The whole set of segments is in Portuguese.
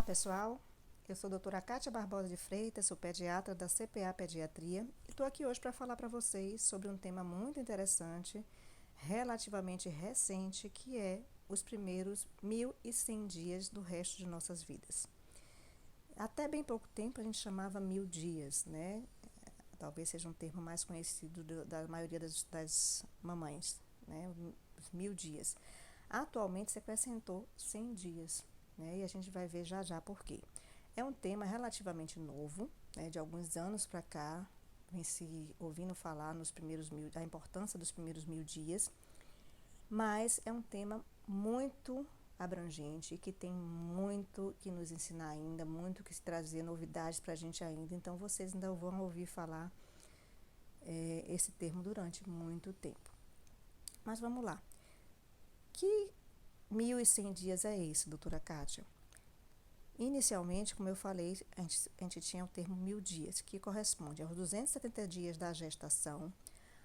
Olá pessoal, eu sou a doutora Kátia Barbosa de Freitas, sou pediatra da CPA Pediatria e estou aqui hoje para falar para vocês sobre um tema muito interessante, relativamente recente, que é os primeiros 1.100 dias do resto de nossas vidas. Até bem pouco tempo a gente chamava 1.000 dias, né? Talvez seja um termo mais conhecido da maioria das mamães, né? Os 1.000 dias. Atualmente se acrescentou 100 dias, né? E a gente vai ver já já por quê. É um tema relativamente novo, né? De alguns anos para cá, vem se ouvindo falar da importância dos primeiros 1.000 dias, mas é um tema muito abrangente e que tem muito que nos ensinar ainda, muito que trazer novidades para a gente ainda. Então vocês ainda vão ouvir falar esse termo durante muito tempo. Mas vamos lá. Que 1.100 dias é esse, doutora Kátia? Inicialmente, como eu falei, a gente tinha o termo 1.000 dias, que corresponde aos 270 dias da gestação,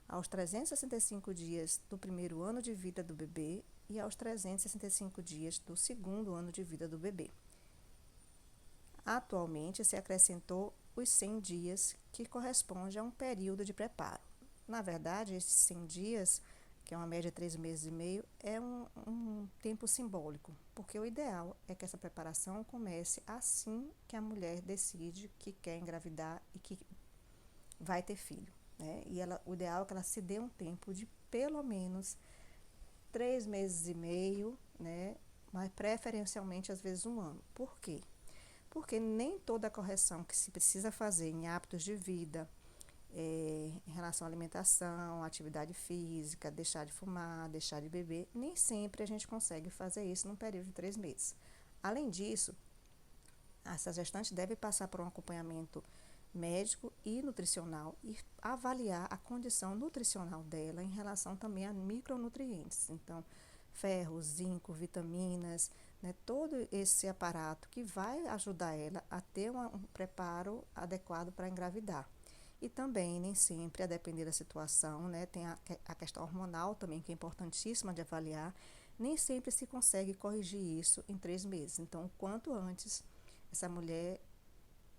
aos 365 dias do primeiro ano de vida do bebê e aos 365 dias do segundo ano de vida do bebê. Atualmente, se acrescentou os 100 dias, que corresponde a um período de preparo. Na verdade, esses 100 dias, que é uma média de 3 meses e meio, é um tempo simbólico, porque o ideal é que essa preparação comece assim que a mulher decide que quer engravidar e que vai ter filho, né? E o ideal é que ela se dê um tempo de pelo menos 3 meses e meio, né? Mas preferencialmente às vezes um ano. Por quê? Porque nem toda a correção que se precisa fazer em hábitos de vida, em relação à alimentação, atividade física, deixar de fumar, deixar de beber, nem sempre a gente consegue fazer isso num período de 3 meses. Além disso, essa gestante deve passar por um acompanhamento médico e nutricional e avaliar a condição nutricional dela em relação também a micronutrientes. Então, ferro, zinco, vitaminas, né, todo esse aparato que vai ajudar ela a ter um preparo adequado para engravidar. E também, nem sempre, a depender da situação, né, tem a questão hormonal também, que é importantíssima de avaliar, nem sempre se consegue corrigir isso em 3 meses. Então, o quanto antes essa mulher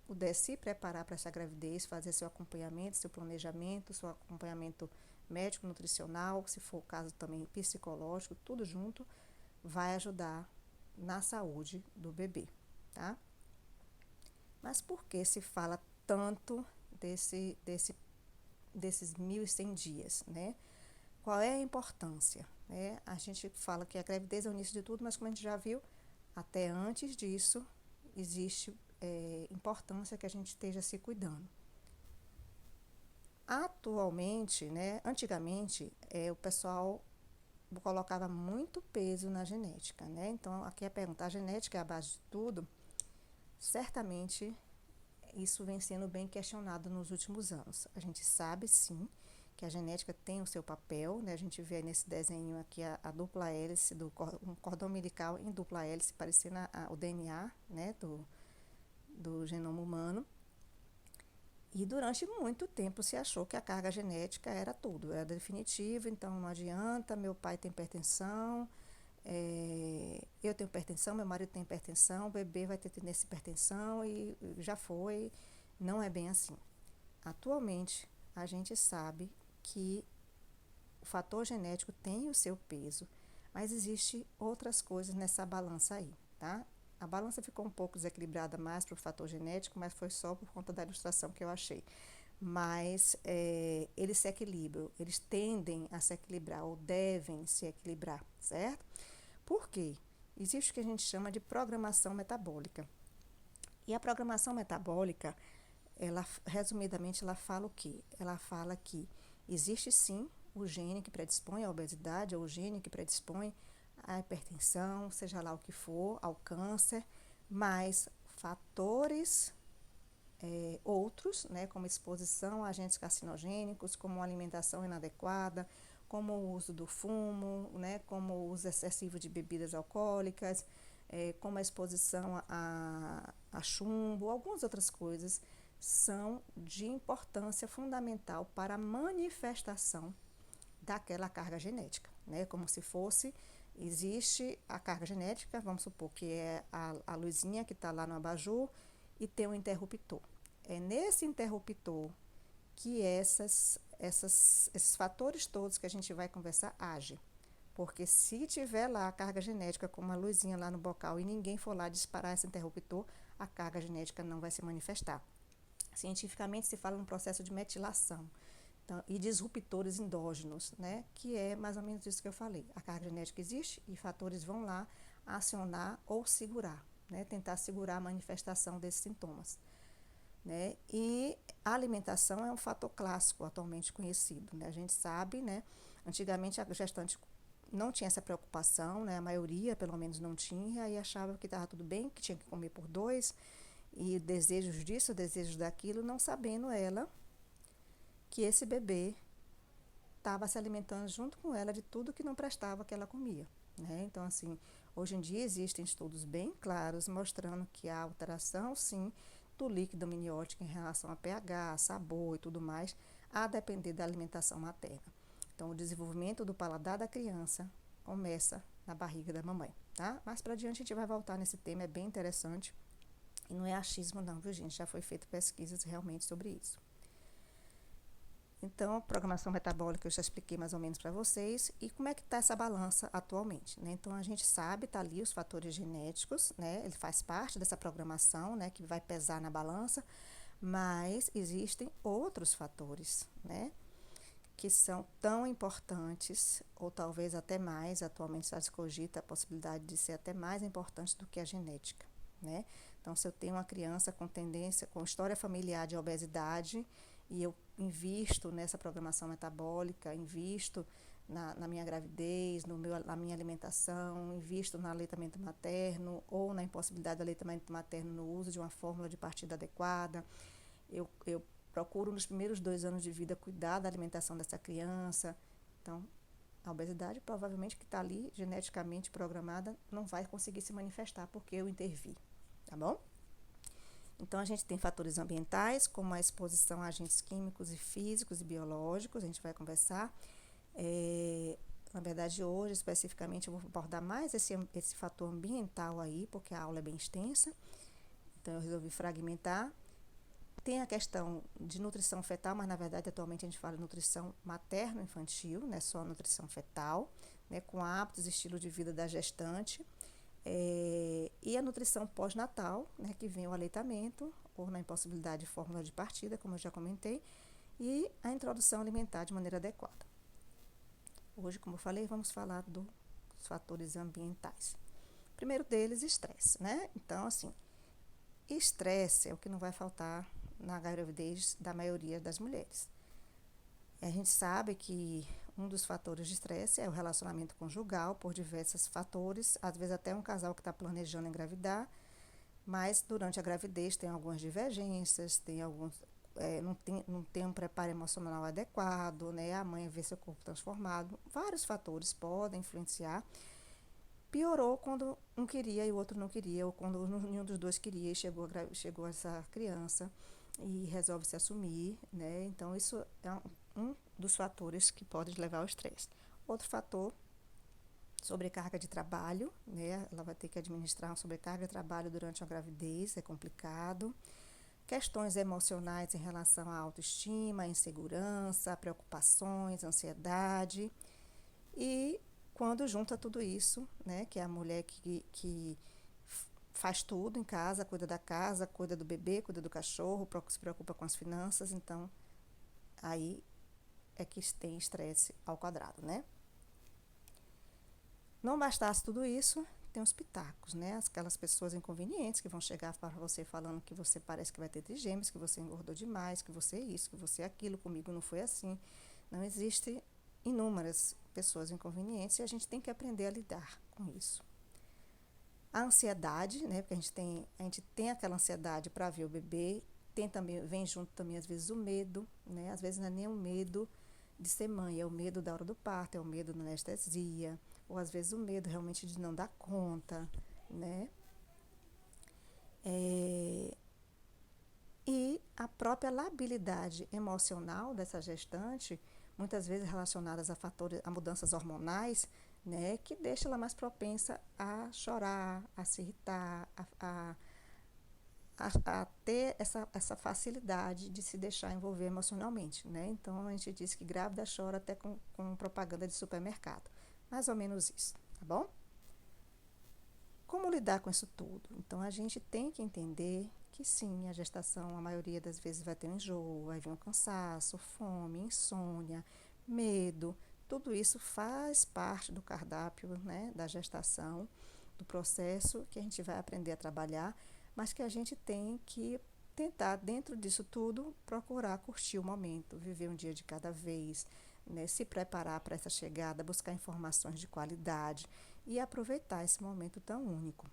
puder se preparar para essa gravidez, fazer seu acompanhamento, seu planejamento, seu acompanhamento médico, nutricional, se for o caso também psicológico, tudo junto, vai ajudar na saúde do bebê, tá? Mas por que se fala tanto desses 1.100 dias, né? Qual é a importância, né? A gente fala que a gravidez é o início de tudo, mas como a gente já viu, até antes disso, existe importância que a gente esteja se cuidando. Atualmente, né, antigamente, o pessoal colocava muito peso na genética, né? Então, aqui a pergunta, a genética é a base de tudo? Certamente, isso vem sendo bem questionado nos últimos anos. A gente sabe, sim, que a genética tem o seu papel, né? A gente vê nesse desenho aqui a dupla hélice, um cordão umbilical em dupla hélice, parecendo o DNA, né, do genoma humano. E durante muito tempo se achou que a carga genética era tudo, era definitivo, então não adianta, meu pai tem hipertensão, eu tenho hipertensão, meu marido tem hipertensão, o bebê vai ter tendência à hipertensão e já foi. Não é bem assim. Atualmente, a gente sabe que o fator genético tem o seu peso, mas existe outras coisas nessa balança aí, tá? A balança ficou um pouco desequilibrada mais para o fator genético, mas foi só por conta da ilustração que eu achei. Mas eles se equilibram, eles tendem a se equilibrar ou devem se equilibrar, certo? Por quê? Existe o que a gente chama de programação metabólica. E a programação metabólica, resumidamente, ela fala o quê? Ela fala que existe sim o gene que predispõe à obesidade, ou o gene que predispõe à hipertensão, seja lá o que for, ao câncer, mas fatores outros, né, como exposição a agentes carcinogênicos, como alimentação inadequada, como o uso do fumo, né, como o uso excessivo de bebidas alcoólicas, como a exposição a chumbo, algumas outras coisas, são de importância fundamental para a manifestação daquela carga genética, né, como se fosse Existe a carga genética, vamos supor que é a luzinha que está lá no abajur e tem um interruptor. É nesse interruptor que esses fatores todos que a gente vai conversar agem. Porque se tiver lá a carga genética com uma luzinha lá no bocal e ninguém for lá disparar esse interruptor, a carga genética não vai se manifestar. Cientificamente se fala no processo de metilação. Então, e disruptores endógenos, né? Que é mais ou menos isso que eu falei. A carga genética existe e fatores vão lá acionar ou segurar, né? Tentar segurar a manifestação desses sintomas, né? E a alimentação é um fator clássico atualmente conhecido, né? A gente sabe, né? Antigamente a gestante não tinha essa preocupação, né? A maioria, pelo menos, não tinha e achava que estava tudo bem, que tinha que comer por dois e desejos disso, desejos daquilo, não sabendo ela que esse bebê estava se alimentando junto com ela de tudo que não prestava que ela comia, né? Então, assim, hoje em dia existem estudos bem claros mostrando que há alteração, sim, do líquido amniótico em relação a pH, sabor e tudo mais, a depender da alimentação materna. Então, o desenvolvimento do paladar da criança começa na barriga da mamãe, tá? Mais para adiante a gente vai voltar nesse tema, é bem interessante. E não é achismo não, viu, gente? Já foi feito pesquisas realmente sobre isso. Então, a programação metabólica eu já expliquei mais ou menos para vocês. E como é que está essa balança atualmente, né? Então, a gente sabe, está ali os fatores genéticos, né? Ele faz parte dessa programação, né? Que vai pesar na balança. Mas existem outros fatores, né? Que são tão importantes, ou talvez até mais, atualmente já se cogita a possibilidade de ser até mais importante do que a genética, né? Então, se eu tenho uma criança com tendência, com história familiar de obesidade, e eu invisto nessa programação metabólica, invisto na minha gravidez, na minha alimentação, invisto no aleitamento materno ou na impossibilidade do aleitamento materno no uso de uma fórmula de partida adequada, eu procuro nos primeiros 2 anos de vida cuidar da alimentação dessa criança. Então, a obesidade provavelmente que está ali geneticamente programada não vai conseguir se manifestar porque eu intervi, tá bom? Então, a gente tem fatores ambientais, como a exposição a agentes químicos e físicos e biológicos, a gente vai conversar. Na verdade, hoje, especificamente, eu vou abordar mais esse fator ambiental aí, porque a aula é bem extensa. Então, eu resolvi fragmentar. Tem a questão de nutrição fetal, mas, na verdade, atualmente a gente fala de nutrição materno-infantil, não é só nutrição fetal, né, com hábitos e estilo de vida da gestante. E a nutrição pós-natal, né, que vem o aleitamento, ou na impossibilidade de fórmula de partida, como eu já comentei, e a introdução alimentar de maneira adequada. Hoje, como eu falei, vamos falar dos fatores ambientais. O primeiro deles, estresse, né? Então, assim, estresse é o que não vai faltar na gravidez da maioria das mulheres. A gente sabe que um dos fatores de estresse é o relacionamento conjugal, por diversos fatores, às vezes até um casal que está planejando engravidar, mas durante a gravidez tem algumas divergências, tem alguns, não tem um preparo emocional adequado, né? A mãe vê seu corpo transformado, vários fatores podem influenciar. Piorou quando um queria e o outro não queria, ou quando nenhum dos dois queria e chegou essa criança e resolve se assumir, né? Então, isso é um dos fatores que pode levar ao estresse. Outro fator, sobrecarga de trabalho, né? Ela vai ter que administrar uma sobrecarga de trabalho durante a gravidez, é complicado. Questões emocionais em relação à autoestima, insegurança, preocupações, ansiedade. E quando junta tudo isso, né? Que é a mulher que faz tudo em casa, cuida da casa, cuida do bebê, cuida do cachorro, se preocupa com as finanças, então aí é que tem estresse ao quadrado, né? Não bastasse tudo isso, tem os pitacos, né? Aquelas pessoas inconvenientes que vão chegar para você falando que você parece que vai ter trigêmeos, que você engordou demais, que você é isso, que você é aquilo, comigo não foi assim. Não existe inúmeras pessoas inconvenientes e a gente tem que aprender a lidar com isso. A ansiedade, né? Porque a gente tem aquela ansiedade para ver o bebê, vem junto também às vezes o medo, né? Às vezes não é nem o medo de ser mãe, é o medo da hora do parto, é o medo da anestesia, ou às vezes o medo realmente de não dar conta, né? E a própria labilidade emocional dessa gestante, muitas vezes relacionadas a fatores, a mudanças hormonais, né, que deixa ela mais propensa a chorar, a se irritar, a ter essa facilidade de se deixar envolver emocionalmente, né? Então, a gente diz que grávida chora até com propaganda de supermercado. Mais ou menos isso, tá bom? Como lidar com isso tudo? Então, a gente tem que entender que sim, a gestação, a maioria das vezes vai ter um enjoo, vai vir um cansaço, fome, insônia, medo. Tudo isso faz parte do cardápio, né, da gestação, do processo que a gente vai aprender a trabalhar, mas que a gente tem que tentar, dentro disso tudo, procurar curtir o momento, viver um dia de cada vez, né, se preparar para essa chegada, buscar informações de qualidade e aproveitar esse momento tão único.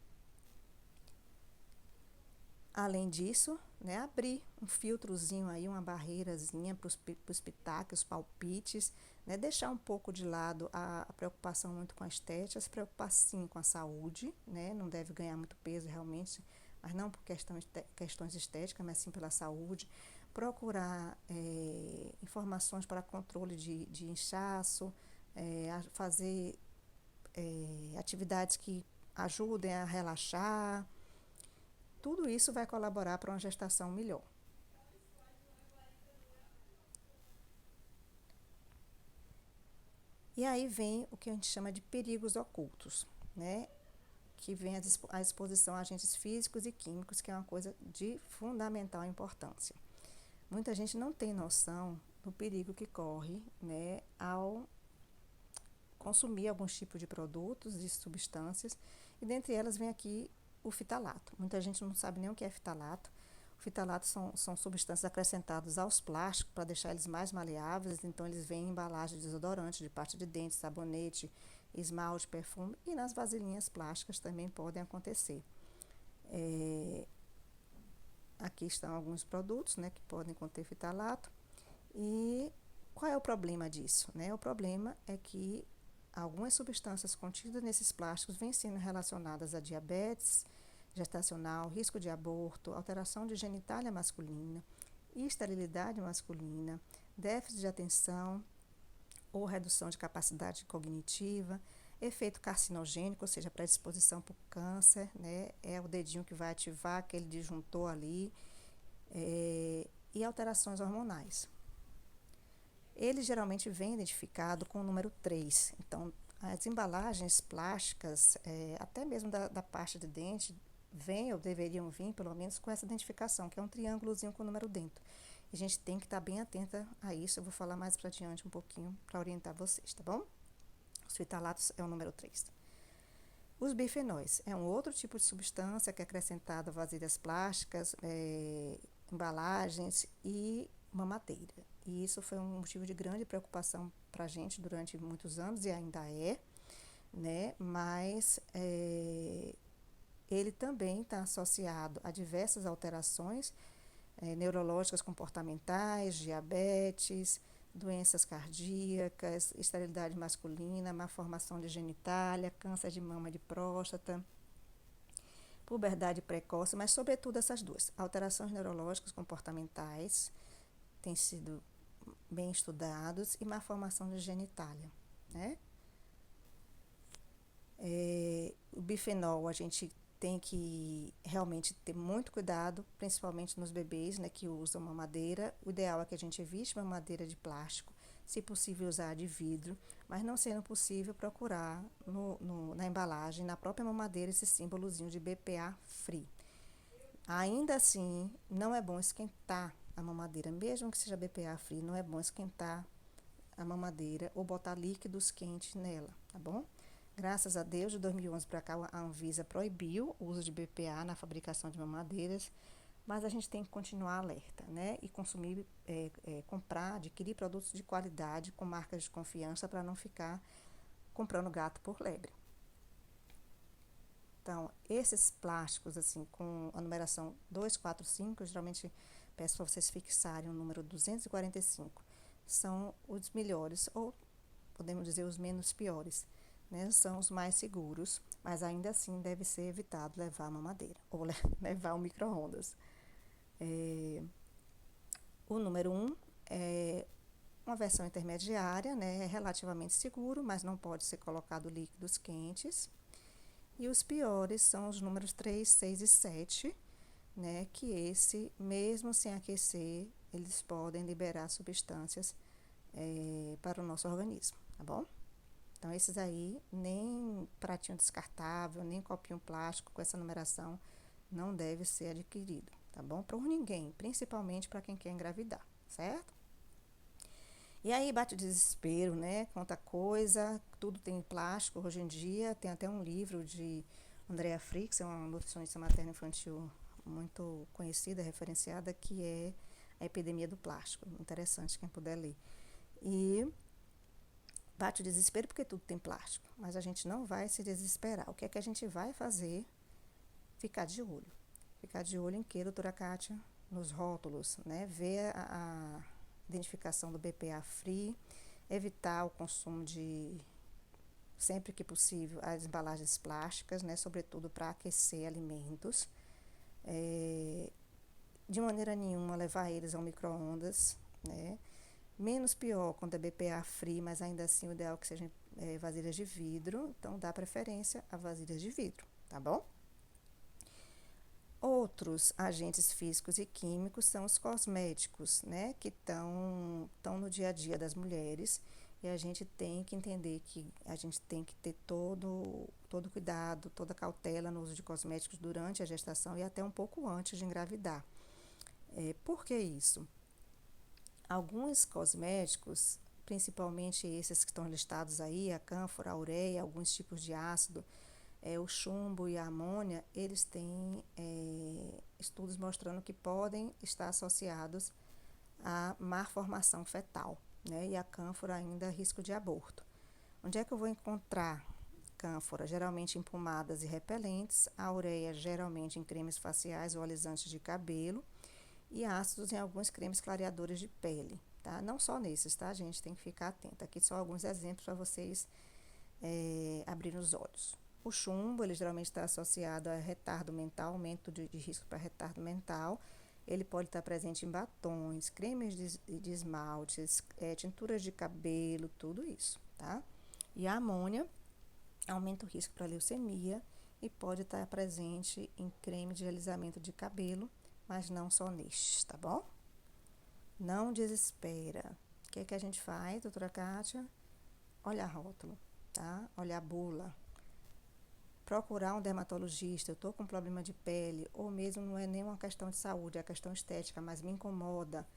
Além disso, né, abrir um filtrozinho aí, uma barreirazinha para os pitaques, palpites, né, deixar um pouco de lado a preocupação muito com a estética, se preocupar sim com a saúde, né, não deve ganhar muito peso realmente, mas não por questões estéticas, mas sim pela saúde. Procurar informações para controle de inchaço, fazer atividades que ajudem a relaxar. Tudo isso vai colaborar para uma gestação melhor. E aí vem o que a gente chama de perigos ocultos, né? Que vem a exposição a agentes físicos e químicos, que é uma coisa de fundamental importância. Muita gente não tem noção do perigo que corre, né, ao consumir alguns tipos de produtos, de substâncias, e dentre elas vem aqui o fitalato. Muita gente não sabe nem o que é fitalato. O fitalato são substâncias acrescentadas aos plásticos para deixar eles mais maleáveis, então eles vêm em embalagem de desodorante, de pasta de dente, sabonete, esmalte, perfume, e nas vasilhinhas plásticas também podem acontecer. Aqui estão alguns produtos, né, que podem conter fitalato. E qual é o problema disso, né? O problema é que algumas substâncias contidas nesses plásticos vêm sendo relacionadas a diabetes gestacional, risco de aborto, alteração de genitália masculina, esterilidade masculina, déficit de atenção ou redução de capacidade cognitiva, efeito carcinogênico, ou seja, predisposição para o câncer, né? É o dedinho que vai ativar aquele disjuntor ali, e alterações hormonais. Ele geralmente vem identificado com o número 3. Então, as embalagens plásticas, até mesmo da pasta de dente, vêm ou deveriam vir, pelo menos, com essa identificação, que é um triângulozinho com o número dentro. E a gente tem que estar bem atenta a isso. Eu vou falar mais para adiante um pouquinho para orientar vocês, tá bom? Os fitalatos é o número 3. Os bifenóis é um outro tipo de substância que é acrescentada a vasilhas plásticas, embalagens e mamadeira. E isso foi um motivo de grande preocupação para a gente durante muitos anos e ainda é, né? Mas ele também está associado a diversas alterações neurológicas, comportamentais, diabetes, doenças cardíacas, esterilidade masculina, malformação de genitália, câncer de mama, de próstata, puberdade precoce, mas sobretudo essas duas, alterações neurológicas, comportamentais, têm sido bem estudados, e malformação de genitália, né? O bifenol, a gente tem que realmente ter muito cuidado, principalmente nos bebês, né, que usam mamadeira. O ideal é que a gente evite mamadeira de plástico, se possível usar de vidro, mas não sendo possível, procurar na embalagem, na própria mamadeira, esse símbolozinho de BPA Free. Ainda assim, não é bom esquentar a mamadeira, mesmo que seja BPA Free, não é bom esquentar a mamadeira ou botar líquidos quentes nela, tá bom? Graças a Deus, de 2011 para cá, a Anvisa proibiu o uso de BPA na fabricação de mamadeiras, mas a gente tem que continuar alerta, né? E consumir, comprar, adquirir produtos de qualidade com marcas de confiança para não ficar comprando gato por lebre. Então, esses plásticos, assim, com a numeração 245, eu geralmente peço para vocês fixarem o número 245, são os melhores, ou podemos dizer os menos piores, né? São os mais seguros, mas ainda assim deve ser evitado levar a mamadeira, ou levar o micro-ondas. O número 1 é uma versão intermediária, né, é relativamente seguro, mas não pode ser colocado líquidos quentes. E os piores são os números 3, 6 e 7, né, que esse, mesmo sem aquecer, eles podem liberar substâncias para o nosso organismo, tá bom? Então, esses aí, nem pratinho descartável, nem copinho plástico com essa numeração não deve ser adquirido, tá bom? Por ninguém, principalmente para quem quer engravidar, certo? E aí bate o desespero, né? Quanta coisa, tudo tem plástico hoje em dia. Tem até um livro de Andrea Fricks, é uma nutricionista materna infantil muito conhecida, referenciada, que é a epidemia do plástico. Interessante quem puder ler. E bate o desespero porque tudo tem plástico, mas a gente não vai se desesperar. O que é que a gente vai fazer? Ficar de olho. Ficar de olho em que, doutora Kátia? Nos rótulos, né? Ver a identificação do BPA free, evitar o consumo de, sempre que possível, as embalagens plásticas, né? Sobretudo para aquecer alimentos. De maneira nenhuma levar eles ao micro-ondas, né? Menos pior quando é BPA free, mas ainda assim o ideal é que sejam vasilhas de vidro, então dá preferência a vasilhas de vidro, tá bom? Outros agentes físicos e químicos são os cosméticos, né, que estão no dia a dia das mulheres, e a gente tem que entender que a gente tem que ter todo cuidado, toda cautela no uso de cosméticos durante a gestação e até um pouco antes de engravidar. Por que isso? Alguns cosméticos, principalmente esses que estão listados aí, a cânfora, a ureia, alguns tipos de ácido, o chumbo e a amônia, eles têm estudos mostrando que podem estar associados a má formação fetal, né? E a cânfora ainda risco de aborto. Onde é que eu vou encontrar cânfora? Geralmente em pomadas e repelentes, a ureia geralmente em cremes faciais ou alisantes de cabelo e ácidos em alguns cremes clareadores de pele, tá? Não só nesses, tá, gente? Tem que ficar atenta. Aqui só alguns exemplos para vocês abrirem os olhos. O chumbo, ele geralmente está associado a retardo mental, aumento de risco para retardo mental. Ele pode estar presente em batons, cremes de esmaltes, tinturas de cabelo, tudo isso, tá? E a amônia aumenta o risco para leucemia e pode estar presente em creme de alisamento de cabelo, mas não só nestes, tá bom? Não desespera. O que é que a gente faz, doutora Kátia? Olha rótulo, tá? Olha a bula. Procurar um dermatologista, eu estou com problema de pele, ou mesmo não é nem uma questão de saúde, é uma questão estética, mas me incomoda,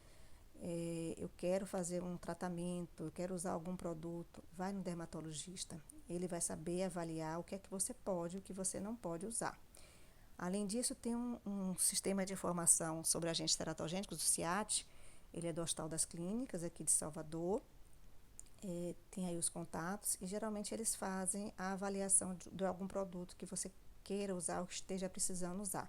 eu quero fazer um tratamento, eu quero usar algum produto, vai no dermatologista. Ele vai saber avaliar o que é que você pode e o que você não pode usar. Além disso, tem um sistema de informação sobre agentes teratogênicos, o CIAT, ele é do Hospital das Clínicas, aqui de Salvador. Tem aí os contatos e geralmente eles fazem a avaliação de algum produto que você queira usar ou que esteja precisando usar.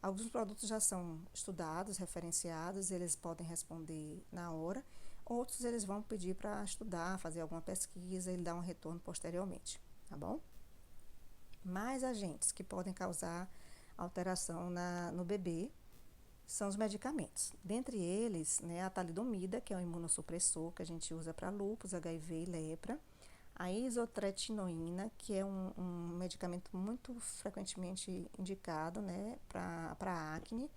Alguns produtos já são estudados, referenciados, eles podem responder na hora, outros eles vão pedir para estudar, fazer alguma pesquisa e dar um retorno posteriormente, tá bom? Mais agentes que podem causar alteração no bebê são os medicamentos. Dentre eles, né, a talidomida, que é um imunossupressor que a gente usa para lúpus, HIV e lepra. A isotretinoína, que é um medicamento muito frequentemente indicado, né, para acne.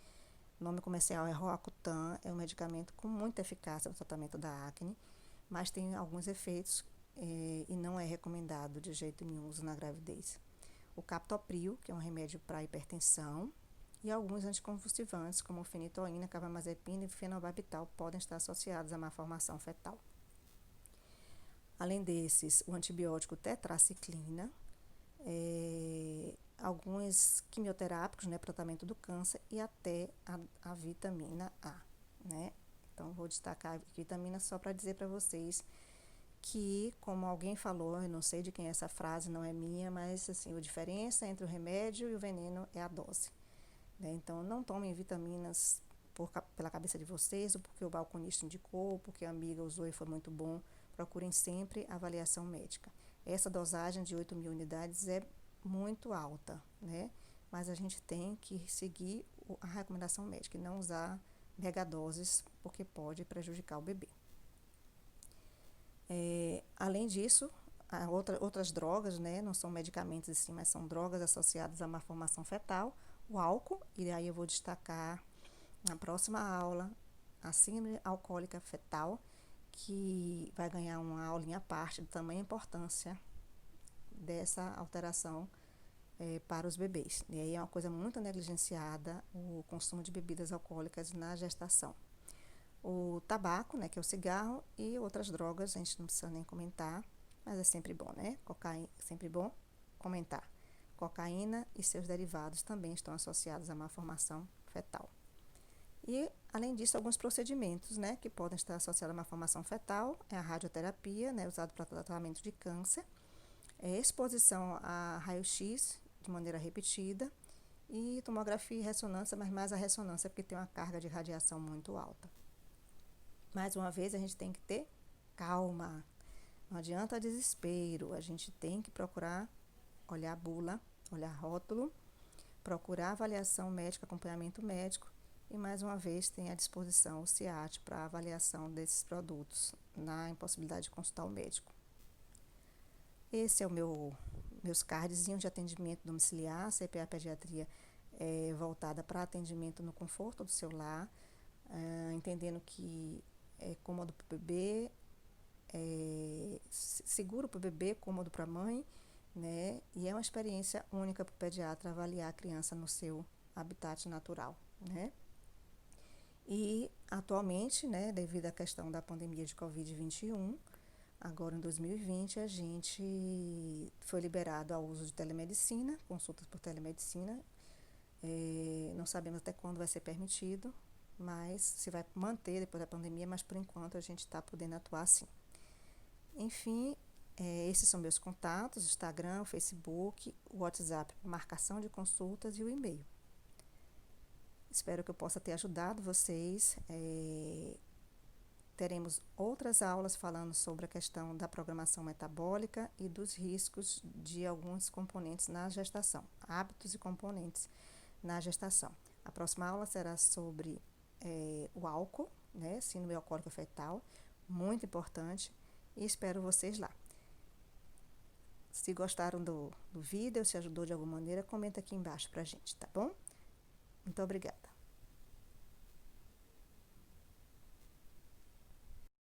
O nome comercial é Roacutan, é um medicamento com muita eficácia no tratamento da acne, mas tem alguns efeitos e não é recomendado de jeito nenhum uso na gravidez. O captopril, que é um remédio para hipertensão, e alguns anticonvulsivantes, como fenitoína, carbamazepina e fenobarbital, podem estar associados à má formação fetal. Além desses, o antibiótico tetraciclina, alguns quimioterápicos, né, para tratamento do câncer e até a vitamina A, né? Então, vou destacar a vitamina só para dizer para vocês que, como alguém falou, eu não sei de quem é essa frase, não é minha, mas assim, a diferença entre o remédio e o veneno é a dose. Então, não tomem vitaminas pela cabeça de vocês, ou porque o balconista indicou, ou porque a amiga usou e foi muito bom. Procurem sempre avaliação médica. Essa dosagem de 8.000 unidades é muito alta, né? Mas a gente tem que seguir a recomendação médica e não usar megadoses, porque pode prejudicar o bebê. Além disso, há outras drogas, né, não são medicamentos assim, mas são drogas associadas à malformação fetal, o álcool, e aí eu vou destacar na próxima aula a síndrome alcoólica fetal, que vai ganhar uma aulinha à parte do tamanho e importância dessa alteração para os bebês. E aí é uma coisa muito negligenciada o consumo de bebidas alcoólicas na gestação. O tabaco, né, que é o cigarro, e outras drogas, a gente não precisa nem comentar, mas é sempre bom, né? Cocaína, sempre bom comentar. Cocaína e seus derivados também estão associados à malformação fetal. E, além disso, alguns procedimentos, né, que podem estar associados à malformação fetal, é a radioterapia, né, usada para tratamento de câncer, exposição a raio-x de maneira repetida e tomografia e ressonância, mas mais a ressonância porque tem uma carga de radiação muito alta. Mais uma vez, a gente tem que ter calma, não adianta desespero, a gente tem que procurar olhar a bula, olhar rótulo, procurar avaliação médica, acompanhamento médico e, mais uma vez, tem à disposição o CIAT para avaliação desses produtos na impossibilidade de consultar o médico. Esse é o meus cardzinhos de atendimento domiciliar, CPA Pediatria voltada para atendimento no conforto do seu lar, entendendo que é cômodo para o bebê, seguro para o bebê, cômodo para a mãe, né? E é uma experiência única para o pediatra avaliar a criança no seu habitat natural, né? E atualmente, né, devido à questão da pandemia de Covid-21, agora em 2020, a gente foi liberado ao uso de telemedicina, consultas por telemedicina. Não sabemos até quando vai ser permitido, mas se vai manter depois da pandemia, mas por enquanto a gente está podendo atuar sim. Enfim, esses são meus contatos, o Instagram, o Facebook, o WhatsApp, marcação de consultas e o e-mail. Espero que eu possa ter ajudado vocês. Teremos outras aulas falando sobre a questão da programação metabólica e dos riscos de alguns componentes na gestação, hábitos e componentes na gestação. A próxima aula será sobre o álcool, né, síndrome alcoólica fetal, muito importante, e espero vocês lá. Se gostaram do vídeo, se ajudou de alguma maneira, comenta aqui embaixo pra gente, tá bom? Muito obrigada.